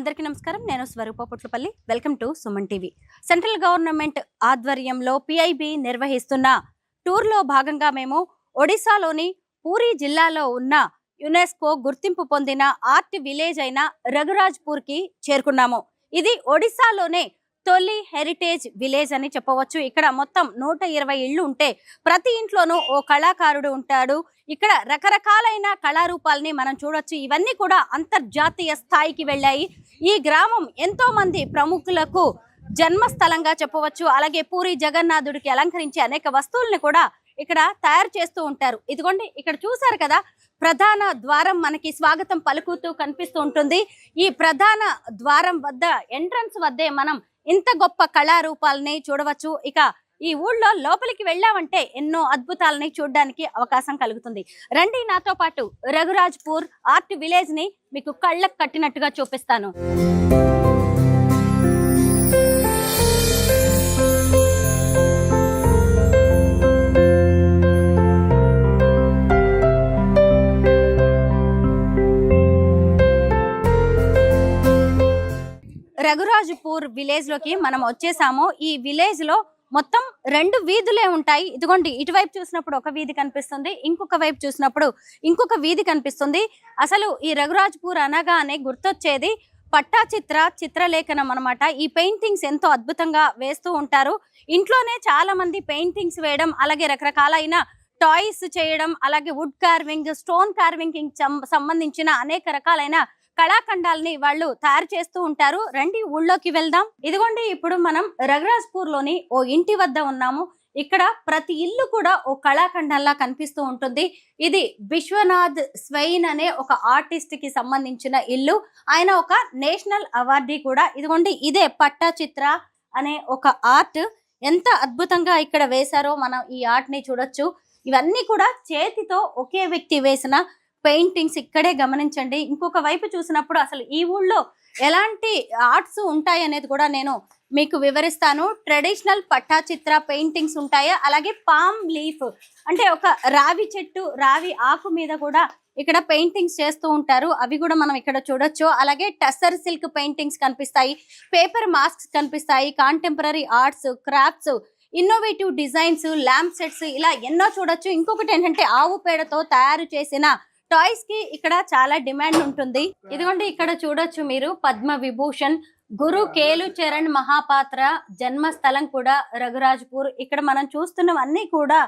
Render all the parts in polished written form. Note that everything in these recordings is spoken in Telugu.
అందరికీ నమస్కారం. నేను Swarupa Putlapalli. Welcome to Suman TV. Central government ఆధ్వర్యంలో పిఐబి నిర్వహిస్తున్న టూర్లో భాగంగా మేము ఒడిశాలోని పూరీ జిల్లాలో ఉన్న యునెస్కో గుర్తింపు పొందిన ఆర్ట్ విలేజ్ అయిన రఘురాజ్పూర్కి చేరుకున్నాము. ఇది ఒడిశాలోనే తొలి హెరిటేజ్ విలేజ్ అని చెప్పవచ్చు. ఇక్కడ మొత్తం 120 ఇళ్ళు ఉంటే ప్రతి ఇంట్లోనూ ఓ కళాకారుడు ఉంటాడు. ఇక్కడ రకరకాలైన కళారూపాలని మనం చూడొచ్చు. ఇవన్నీ కూడా అంతర్జాతీయ స్థాయికి వెళ్ళాయి. ఈ గ్రామం ఎంతో మంది ప్రముఖులకు జన్మస్థలంగా చెప్పవచ్చు. అలాగే పూరి జగన్నాథుడికి అలంకరించే అనేక వస్తువుల్ని కూడా ఇక్కడ తయారు చేస్తూ ఉంటారు. ఇదిగోండి, ఇక్కడ చూసారు కదా, ప్రధాన ద్వారం మనకి స్వాగతం పలుకుతూ కనిపిస్తూ ఉంటుంది. ఈ ప్రధాన ద్వారం వద్ద ఎంట్రన్స్ వద్దే మనం ఇంత గొప్ప కళారూపాలని చూడవచ్చు. ఇక ఈ ఊళ్ళో లోపలికి వెళ్ళామంటే ఎన్నో అద్భుతాలని చూడడానికి అవకాశం కలుగుతుంది. రండి నాతో పాటు రఘురాజ్పూర్ ఆర్ట్ విలేజ్ ని మీకు కళ్ళకు కట్టినట్టుగా చూపిస్తాను. రఘురాజ్పూర్ విలేజ్ లోకి మనం వచ్చేసాము. ఈ విలేజ్ లో మొత్తం 2 వీధులే ఉంటాయి. ఇదిగోండి, ఇటువైపు చూసినప్పుడు ఒక వీధి కనిపిస్తుంది, ఇంకొక వైపు చూసినప్పుడు ఇంకొక వీధి కనిపిస్తుంది. అసలు ఈ రఘురాజ్పూర్ అనగానే గుర్తొచ్చేది చిత్రలేఖనం అన్నమాట. ఈ పెయింటింగ్స్ ఎంతో అద్భుతంగా వేస్తూ ఉంటారు. ఇంట్లోనే చాలా మంది పెయింటింగ్స్ వేయడం, అలాగే రకరకాలైన టాయ్స్ చేయడం, అలాగే వుడ్ కార్వింగ్, స్టోన్ కార్వింగ్ సంబంధించిన అనేక రకాలైన కళాఖండాలని వాళ్ళు తయారు చేస్తూ ఉంటారు. రండి ఊళ్ళోకి వెళ్దాం. ఇదిగోండి, ఇప్పుడు మనం రఘురాజ్పూర్ లోని ఓ ఇంటి వద్ద ఉన్నాము. ఇక్కడ ప్రతి ఇల్లు కూడా ఓ కళాఖండంలా కనిపిస్తూ ఉంటుంది. ఇది విశ్వనాథ్ స్వైన్ అనే ఒక ఆర్టిస్ట్ కి సంబంధించిన ఇల్లు. ఆయన ఒక నేషనల్ అవార్డీ కూడా. ఇదిగోండి, ఇదే పట్టాచిత్ర అనే ఒక ఆర్ట్. ఎంత అద్భుతంగా ఇక్కడ వేశారో మనం ఈ ఆర్ట్ ని చూడొచ్చు. ఇవన్నీ కూడా చేతితో ఒకే వ్యక్తి వేసిన పెయింటింగ్స్. ఇక్కడే గమనించండి. ఇంకొక వైపు చూసినప్పుడు అసలు ఈ ఊళ్ళో ఎలాంటి ఆర్ట్స్ ఉంటాయి అనేది కూడా నేను మీకు వివరిస్తాను. ట్రెడిషనల్ పట్టాచిత్ర పెయింటింగ్స్ ఉంటాయి. అలాగే పామ్ లీఫ్ అంటే ఒక రావి చెట్టు, రావి ఆకు మీద కూడా ఇక్కడ పెయింటింగ్స్ చేస్తూ ఉంటారు. అవి కూడా మనం ఇక్కడ చూడొచ్చు. అలాగే టస్సర్ సిల్క్ పెయింటింగ్స్ కనిపిస్తాయి, పేపర్ మాస్క్స్ కనిపిస్తాయి, contemporary arts, crafts, innovative designs, lamp sets, ఇలా ఎన్నో చూడొచ్చు. ఇంకొకటి ఏంటంటే ఆవు పేడతో తయారు చేసిన టాయ్స్ కి ఇక్కడ చాలా డిమాండ్ ఉంటుంది. ఇదిగోండి, ఇక్కడ చూడొచ్చు మీరు పద్మ విభూషణ్ గురు కేలు చరణ్ మహాపాత్ర జన్మస్థలం కూడా రఘురాజ్పూర్. ఇక్కడ మనం చూస్తున్నవన్నీ కూడా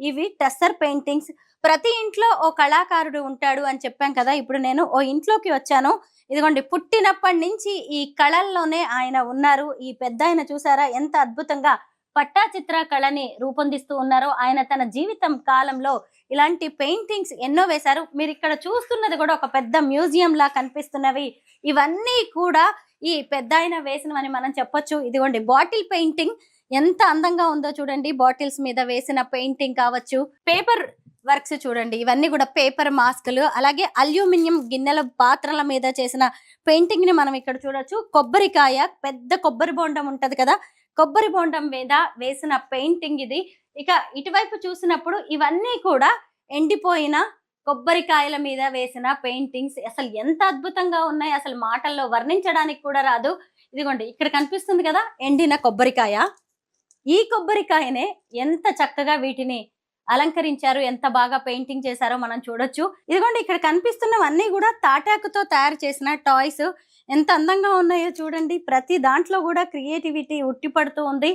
ఇవి టస్సర్ పెయింటింగ్స్. ప్రతి ఇంట్లో ఓ కళాకారుడు ఉంటాడు అని చెప్పాం కదా. ఇప్పుడు నేను ఓ ఇంట్లోకి వచ్చాను. ఇదిగోండి, పుట్టినప్పటి నుంచి ఈ కళల్లోనే ఆయన ఉన్నారు. ఈ పెద్ద ఆయన చూసారా ఎంత అద్భుతంగా పట్టాచిత్ర కళని రూపొందిస్తూ ఉన్నారో. ఆయన తన జీవితం కాలంలో ఇలాంటి పెయింటింగ్స్ ఎన్నో వేశారు. మీరు ఇక్కడ చూస్తున్నది కూడా ఒక పెద్ద మ్యూజియం లా కనిపిస్తున్నవి. ఇవన్నీ కూడా ఈ పెద్ద ఆయన వేసినవని మనం చెప్పొచ్చు. ఇదిగోండి, బాటిల్ పెయింటింగ్ ఎంత అందంగా ఉందో చూడండి. బాటిల్స్ మీద వేసిన పెయింటింగ్ కావచ్చు, పేపర్ వర్క్స్ చూడండి. ఇవన్నీ కూడా పేపర్ మాస్కులు, అలాగే అల్యూమినియం గిన్నెల పాత్రల మీద చేసిన పెయింటింగ్ ని మనం ఇక్కడ చూడొచ్చు. కొబ్బరికాయ, పెద్ద కొబ్బరి బొండం ఉంటది కదా, కొబ్బరి బొండం మీద వేసిన పెయింటింగ్ ఇది. ఇక ఇటువైపు చూసినప్పుడు ఇవన్నీ కూడా ఎండిపోయిన కొబ్బరికాయల మీద వేసిన పెయింటింగ్స్. అసలు ఎంత అద్భుతంగా ఉన్నాయి, అసలు మాటల్లో వర్ణించడానికి కూడా రాదు. ఇదిగోండి, ఇక్కడ కనిపిస్తుంది కదా ఎండిన కొబ్బరికాయ. ఈ కొబ్బరికాయనే ఎంత చక్కగా వీటిని అలంకరించారు, ఎంత బాగా పెయింటింగ్ చేశారో మనం చూడొచ్చు. ఇదిగోండి, ఇక్కడ కనిపిస్తున్నవన్నీ కూడా తాటాకుతో తయారు చేసిన టాయ్స్. ఎంత అందంగా ఉన్నాయో చూడండి. ప్రతి దాంట్లో కూడా క్రియేటివిటీ ఉట్టిపడుతూ ఉంది.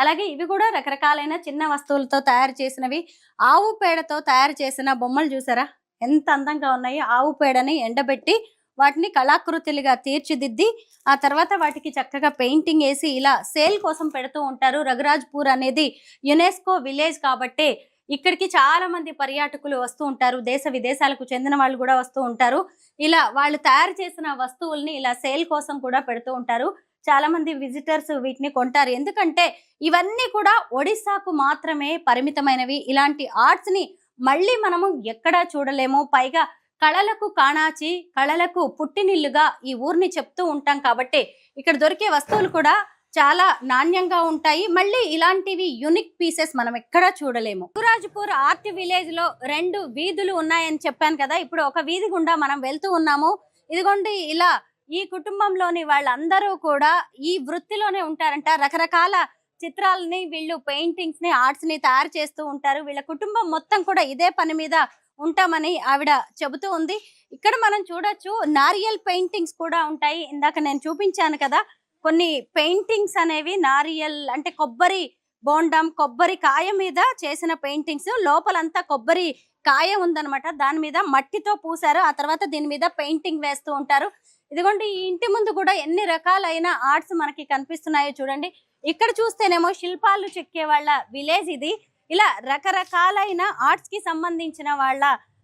అలాగే ఇవి కూడా రకరకాలైన చిన్న వస్తువులతో తయారు చేసినవి. ఆవు పేడతో తయారు చేసిన బొమ్మలు చూసారా ఎంత అందంగా ఉన్నాయో. ఆవు పేడని ఎండబెట్టి వాటిని కళాకృతులుగా తీర్చిదిద్ది ఆ తర్వాత వాటికి చక్కగా పెయింటింగ్ వేసి ఇలా సేల్ కోసం పెడుతూ ఉంటారు. రఘురాజ్పూర్ అనేది యునెస్కో విలేజ్ కాబట్టి ఇక్కడికి చాలా మంది పర్యాటకులు వస్తూ ఉంటారు. దేశ విదేశాలకు చెందిన వాళ్ళు కూడా వస్తూ ఉంటారు. ఇలా వాళ్ళు తయారు చేసిన వస్తువుల్ని ఇలా సేల్ కోసం కూడా పెడుతూ ఉంటారు. చాలా మంది విజిటర్స్ వీటిని కొంటారు. ఎందుకంటే ఇవన్నీ కూడా ఒడిశాకు మాత్రమే పరిమితమైనవి. ఇలాంటి ఆర్ట్స్ ని మళ్ళీ మనము ఎక్కడా చూడలేము. పైగా కళలకు కాణాచి, కళలకు పుట్టినిల్లుగా ఈ ఊరిని చెప్తూ ఉంటాం కాబట్టి ఇక్కడ దొరికే వస్తువులు కూడా చాలా నాణ్యంగా ఉంటాయి. మళ్ళీ ఇలాంటివి యూనిక్ పీసెస్ మనం ఎక్కడా చూడలేము. రఘురాజ్పూర్ ఆర్ట్ విలేజ్ లో 2 వీధులు ఉన్నాయని చెప్పాను కదా. ఇప్పుడు ఒక వీధి గుండా మనం వెళ్తూ ఉన్నాము. ఇదిగోండి, ఇలా ఈ కుటుంబంలోని వాళ్ళందరూ కూడా ఈ వృత్తిలోనే ఉంటారంట. రకరకాల చిత్రాలని వీళ్ళు పెయింటింగ్స్ ని ఆర్ట్స్ ని తయారు చేస్తూ ఉంటారు. వీళ్ళ కుటుంబం మొత్తం కూడా ఇదే పని మీద ఉంటామని ఆవిడ చెబుతూ ఉంది. ఇక్కడ మనం చూడొచ్చు నారియల్ పెయింటింగ్స్ కూడా ఉంటాయి. ఇందాక నేను చూపించాను కదా, కొన్ని పెయింటింగ్స్ అనేవి నారియల్ అంటే కొబ్బరి బోండం, కొబ్బరి కాయ మీద చేసిన పెయింటింగ్స్. లోపలంతా కొబ్బరి కాయ ఉందన్నమాట. దాని మీద మట్టితో పూసారు. ఆ తర్వాత దీని మీద పెయింటింగ్ వేస్తూ ఉంటారు. ఇదిగోండి ఈ ఇంటి ముందు కూడా ఎన్ని రకాలైన ఆర్ట్స్ మనకి కనిపిస్తున్నాయో చూడండి. ఇక్కడ చూస్తేనేమో శిల్పాలు చెక్కే వాళ్ళ విలేజ్ ఇది. ఇలా రకరకాలైన ఆర్ట్స్ కి సంబంధించిన వాళ్ళ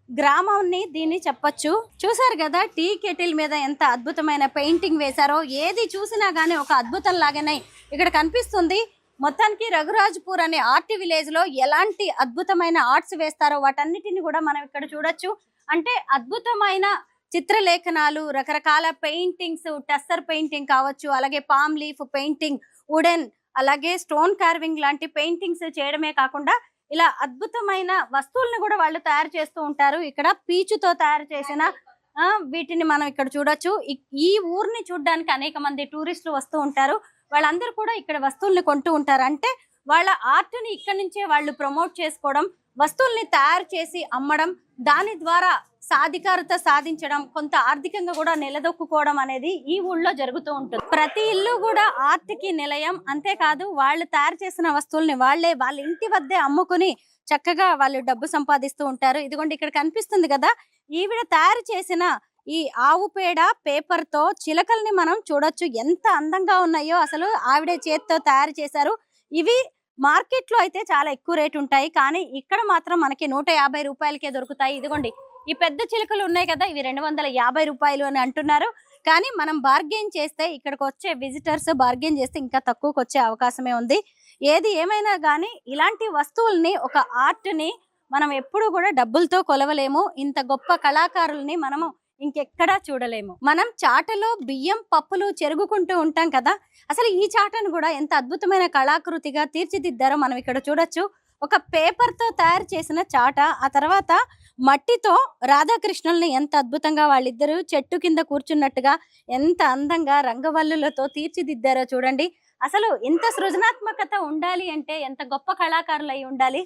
గ్రామాన్ని దీన్ని చెప్పొచ్చు. చూసారు కదా టీ కెటిల్ మీద ఎంత అద్భుతమైన పెయింటింగ్ వేశారో. ఏది చూసినా గానీ ఒక అద్భుతం లాగానే ఇక్కడ కనిపిస్తుంది. మొత్తానికి రఘురాజ్పూర్ అనే ఆర్ట్ విలేజ్ లో ఎలాంటి అద్భుతమైన ఆర్ట్స్ వేస్తారో వాటన్నిటిని కూడా మనం ఇక్కడ చూడొచ్చు. అంటే అద్భుతమైన చిత్రలేఖనాలు, రకరకాల పెయింటింగ్స్, టస్సర్ పెయింటింగ్ కావచ్చు, అలాగే పామ్ లీఫ్ పెయింటింగ్, వుడెన్, అలాగే స్టోన్ కార్వింగ్ లాంటి పెయింటింగ్స్ చేయడమే కాకుండా ఇలా అద్భుతమైన వస్తువులను కూడా వాళ్ళు తయారు చేస్తూ ఉంటారు. ఇక్కడ పీచుతో తయారు చేసిన వీటిని మనం ఇక్కడ చూడొచ్చు. ఈ ఊరిని చూడడానికి అనేక మంది టూరిస్టులు వస్తూ ఉంటారు. వాళ్ళందరూ కూడా ఇక్కడ వస్తువుల్ని కొంటూ ఉంటారు. అంటే వాళ్ళ ఆర్ట్ ని ఇక్కడ నుంచే వాళ్ళు ప్రమోట్ చేసుకోవడం, వస్తువుల్ని తయారు చేసి అమ్మడం, దాని ద్వారా సాధికారత సాధించడం, కొంత ఆర్థికంగా కూడా నిలదొక్కుకోవడం అనేది ఈ ఊళ్ళో జరుగుతూ ఉంటుంది. ప్రతి ఇల్లు కూడా ఆర్ట్ కి నిలయం. అంతేకాదు వాళ్ళు తయారు చేసిన వస్తువుల్ని వాళ్ళ ఇంటి వద్దే అమ్ముకుని చక్కగా వాళ్ళు డబ్బు సంపాదిస్తూ ఉంటారు. ఇదిగోండి ఇక్కడ కనిపిస్తుంది కదా, ఈవిడ తయారు చేసిన ఈ ఆవు పేడ పేపర్ తో చిలకల్ని మనం చూడొచ్చు. ఎంత అందంగా ఉన్నాయో అసలు ఆవిడే చేత్తో తయారు చేశారు. ఇవి మార్కెట్ లో అయితే చాలా ఎక్కువ రేటు ఉంటాయి, కానీ ఇక్కడ మాత్రం మనకి 150 రూపాయలకే దొరుకుతాయి. ఇదిగోండి ఈ పెద్ద చిలుకలు ఉన్నాయి కదా, ఇవి 250 రూపాయలు అని అంటున్నారు. కానీ మనం బార్గెన్ చేస్తే, ఇక్కడికి వచ్చే విజిటర్స్ బార్గెన్ చేస్తే ఇంకా తక్కువకి వచ్చే అవకాశమే ఉంది. ఏది ఏమైనా కానీ ఇలాంటి వస్తువుల్ని, ఒక ఆర్ట్ ని మనం ఎప్పుడు కూడా డబ్బులతో కొలవలేము. ఇంత గొప్ప కళాకారుల్ని మనము ఇంకెక్కడా చూడలేము. మనం చాటలో బియ్యం పప్పులు చెరుగుకుంటూ ఉంటాం కదా, అసలు ఈ చాటను కూడా ఎంత అద్భుతమైన కళాకృతిగా తీర్చిదిద్దారో మనం ఇక్కడ చూడొచ్చు. ఒక పేపర్ తో తయారు చేసిన చాట, ఆ తర్వాత మట్టితో రాధాకృష్ణుల్ని ఎంత అద్భుతంగా వాళ్ళిద్దరూ చెట్టు కింద కూర్చున్నట్టుగా ఎంత అందంగా రంగవల్లులతో తీర్చిదిద్దారో చూడండి. అసలు ఇంత సృజనాత్మకత ఉండాలి అంటే ఎంత గొప్ప కళాకారులు అయి ఉండాలి.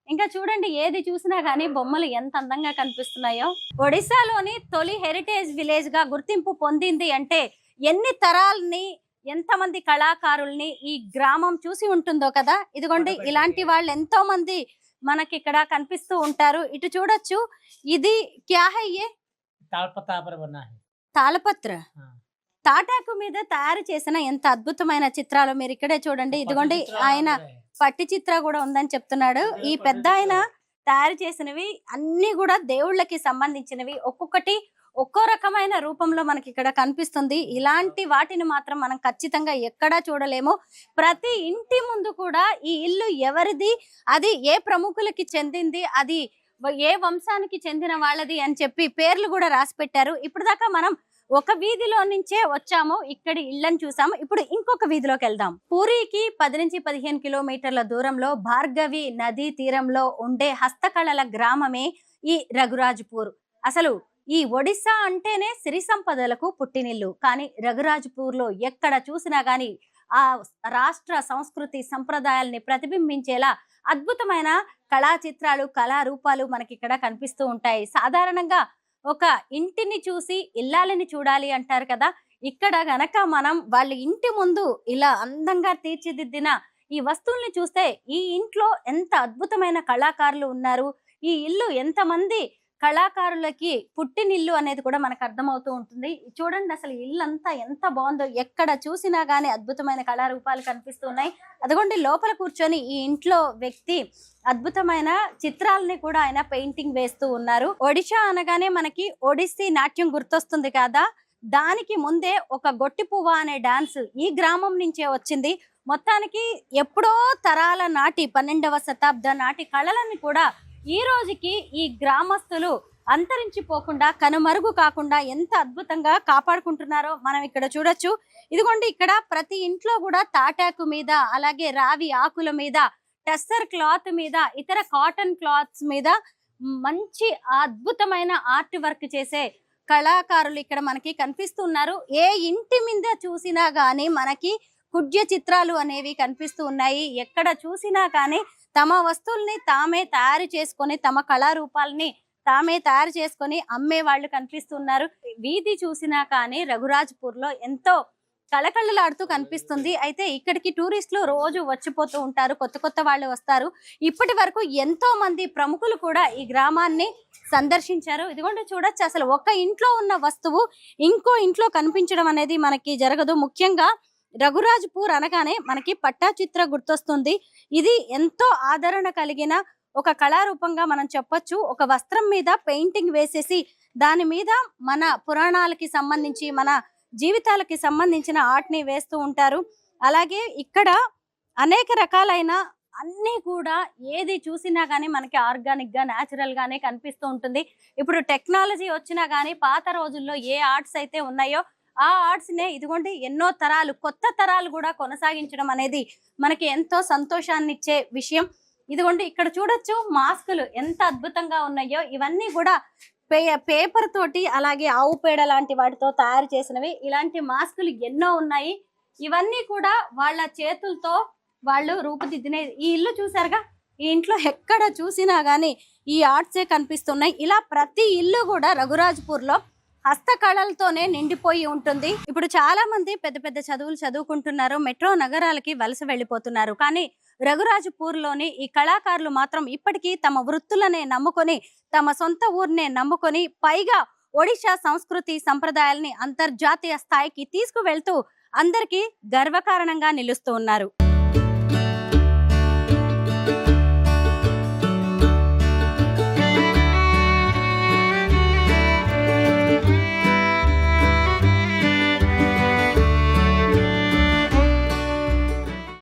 ఇంకా చూడండి ఏది చూసినా గానీ బొమ్మలు ఎంత అందంగా కనిపిస్తున్నాయో. ఒడిశాలోని తొలి హెరిటేజ్ విలేజ్ గా గుర్తింపు పొందింది అంటే ఎన్ని తరాలని, ఎంతమంది కళాకారుల్ని ఈ గ్రామం చూసి ఉంటుందో కదా. ఇదిగోండి ఇలాంటి వాళ్ళు ఎంతో మంది మనకి ఇక్కడ కనిపిస్తూ ఉంటారు. ఇటు చూడొచ్చు, ఇది క్యా హై యే? తాళపత్ర. తాటాకు మీద తయారు చేసిన ఎంత అద్భుతమైన చిత్రాలు మీరు ఇక్కడే చూడండి. ఇదిగోండి ఆయన పట్టి చిత్ర కూడా ఉందని చెప్తున్నాడు. ఈ పెద్ద ఆయన తయారు చేసినవి అన్ని కూడా దేవుళ్ళకి సంబంధించినవి. ఒక్కొక్కటి ఒక్కో రకమైన రూపంలో మనకి ఇక్కడ కనిపిస్తుంది. ఇలాంటి వాటిని మాత్రం మనం ఖచ్చితంగా ఎక్కడా చూడలేము. ప్రతి ఇంటి ముందు కూడా ఈ ఇల్లు ఎవరిది, అది ఏ ప్రముఖులకి చెందింది, అది ఏ వంశానికి చెందిన వాళ్ళది అని చెప్పి పేర్లు కూడా రాసి పెట్టారు. ఇప్పుడు దాకా మనం ఒక వీధిలో నుంచే వచ్చాము, ఇక్కడి ఇళ్లను చూసాము. ఇప్పుడు ఇంకొక వీధిలోకి వెళ్దాం. పూరికి 10 నుంచి 15 కిలోమీటర్ల దూరంలో భార్గవి నదీ తీరంలో ఉండే హస్తకళల గ్రామమే ఈ రఘురాజ్పూర్. అసలు ఈ ఒడిశా అంటేనే సిరి సంపదలకు పుట్టినిల్లు. కానీ రఘురాజ్పూర్ లో ఎక్కడ చూసినా గానీ ఆ రాష్ట్ర సంస్కృతి సంప్రదాయాల్ని ప్రతిబింబించేలా అద్భుతమైన కళా చిత్రాలు, కళారూపాలు మనకి ఇక్కడ కనిపిస్తూ ఉంటాయి. సాధారణంగా ఒక ఇంటిని చూసి ఇల్లాలని చూడాలి అంటారు కదా. ఇక్కడ గనక మనం వాళ్ళ ఇంటి ముందు ఇలా అందంగా తీర్చిదిద్దిన ఈ వస్తువుల్ని చూస్తే ఈ ఇంట్లో ఎంత అద్భుతమైన కళాకారులు ఉన్నారు, ఈ ఇల్లు ఎంతమంది కళాకారులకి పుట్టినిల్లు అనేది కూడా మనకు అర్థమవుతూ ఉంటుంది. చూడండి అసలు ఇల్లు అంతా ఎంత బాగుందో, ఎక్కడ చూసినా గానీ అద్భుతమైన కళారూపాలు కనిపిస్తున్నాయి. అదిగోండి లోపల కూర్చొని ఈ ఇంట్లో వ్యక్తి అద్భుతమైన చిత్రాలని కూడా ఆయన పెయింటింగ్ వేస్తూ ఉన్నారు. ఒడిశా అనగానే మనకి ఒడిస్సీ నాట్యం గుర్తొస్తుంది కదా, దానికి ముందే ఒక గొట్టి పువ్వ అనే డాన్స్ ఈ గ్రామం నుంచే వచ్చింది. మొత్తానికి ఎప్పుడో తరాల నాటి 12వ శతాబ్ద నాటి కళలని కూడా ఈ రోజుకి ఈ గ్రామస్తులు అంతరించిపోకుండా, కనుమరుగు కాకుండా ఎంత అద్భుతంగా కాపాడుకుంటున్నారో మనం ఇక్కడ చూడొచ్చు. ఇదిగోండి ఇక్కడ ప్రతి ఇంట్లో కూడా తాటాకు మీద, అలాగే రావి ఆకుల మీద, టస్సర్ క్లాత్ మీద, ఇతర కాటన్ క్లాత్స్ మీద మంచి అద్భుతమైన ఆర్ట్ వర్క్ చేసే కళాకారులు ఇక్కడ మనకి కనిపిస్తున్నారు. ఏ ఇంటి మీద చూసినా గానీ మనకి కుడ్య చిత్రాలు అనేవి కనిపిస్తూ ఉన్నాయి. ఎక్కడ చూసినా కానీ తమ వస్తువుల్ని తామే తయారు చేసుకొని, తమ కళారూపాలని తామే తయారు చేసుకొని అమ్మే వాళ్ళు కనిపిస్తున్నారు. వీధి చూసినా కానీ రఘురాజ్పూర్ లో ఎంతో కళకళలాడుతూ కనిపిస్తుంది. అయితే ఇక్కడికి టూరిస్టులు రోజు వచ్చిపోతూ ఉంటారు, కొత్త కొత్త వాళ్ళు వస్తారు. ఇప్పటి వరకు ఎంతో మంది ప్రముఖులు కూడా ఈ గ్రామాన్ని సందర్శించారు. ఇదిగోండి చూడొచ్చు, అసలు ఒక ఇంట్లో ఉన్న వస్తువు ఇంకో ఇంట్లో కనిపించడం అనేది మనకి జరగదు. ముఖ్యంగా రఘురాజ్పూర్ అనగానే మనకి పట్టాచిత్ర గుర్తొస్తుంది. ఇది ఎంతో ఆదరణ కలిగిన ఒక కళారూపంగా మనం చెప్పొచ్చు. ఒక వస్త్రం మీద పెయింటింగ్ వేసేసి దాని మీద మన పురాణాలకి సంబంధించి, మన జీవితాలకి సంబంధించిన ఆర్ట్ని వేస్తూ ఉంటారు. అలాగే ఇక్కడ అనేక రకాలైన అన్నీ కూడా ఏది చూసినా కానీ మనకి ఆర్గానిక్ గా, న్యాచురల్ గానే కనిపిస్తూ ఉంటుంది. ఇప్పుడు టెక్నాలజీ వచ్చినా కానీ పాత రోజుల్లో ఏ ఆర్ట్స్ అయితే ఉన్నాయో ఆ ఆర్ట్స్ నే ఇదిగోండి ఎన్నో తరాలు, కొత్త తరాలు కూడా కొనసాగించడం అనేది మనకి ఎంతో సంతోషాన్ని ఇచ్చే విషయం. ఇదిగోండి ఇక్కడ చూడొచ్చు, మాస్కులు ఎంత అద్భుతంగా ఉన్నాయో. ఇవన్నీ కూడా పేపర్ తోటి, అలాగే ఆవు పేడ లాంటి వాటితో తయారు చేసినవి. ఇలాంటి మాస్కులు ఎన్నో ఉన్నాయి. ఇవన్నీ కూడా వాళ్ళ చేతులతో వాళ్ళు రూపుదిద్దినవి. ఈ ఇల్లు చూసారుగా, ఈ ఇంట్లో ఎక్కడ చూసినా గానీ ఈ ఆర్ట్సే కనిపిస్తున్నాయి. ఇలా ప్రతి ఇల్లు కూడా రఘురాజ్పూర్ లో హస్తకళలతోనే నిండిపోయి ఉంటుంది. ఇప్పుడు చాలా మంది పెద్ద పెద్ద చదువులు చదువుకుంటున్నారు, మెట్రో నగరాలకి వలస వెళ్ళిపోతున్నారు. కానీ రఘురాజ్పూర్ లోని ఈ కళాకారులు మాత్రం ఇప్పటికీ తమ వృత్తులనే నమ్ముకొని, తమ సొంత ఊరినే నమ్ముకొని, పైగా ఒడిశా సంస్కృతి సంప్రదాయాల్ని అంతర్జాతీయ స్థాయికి తీసుకువెళ్తూ అందరికీ గర్వకారణంగా నిలుస్తూ ఉన్నారు.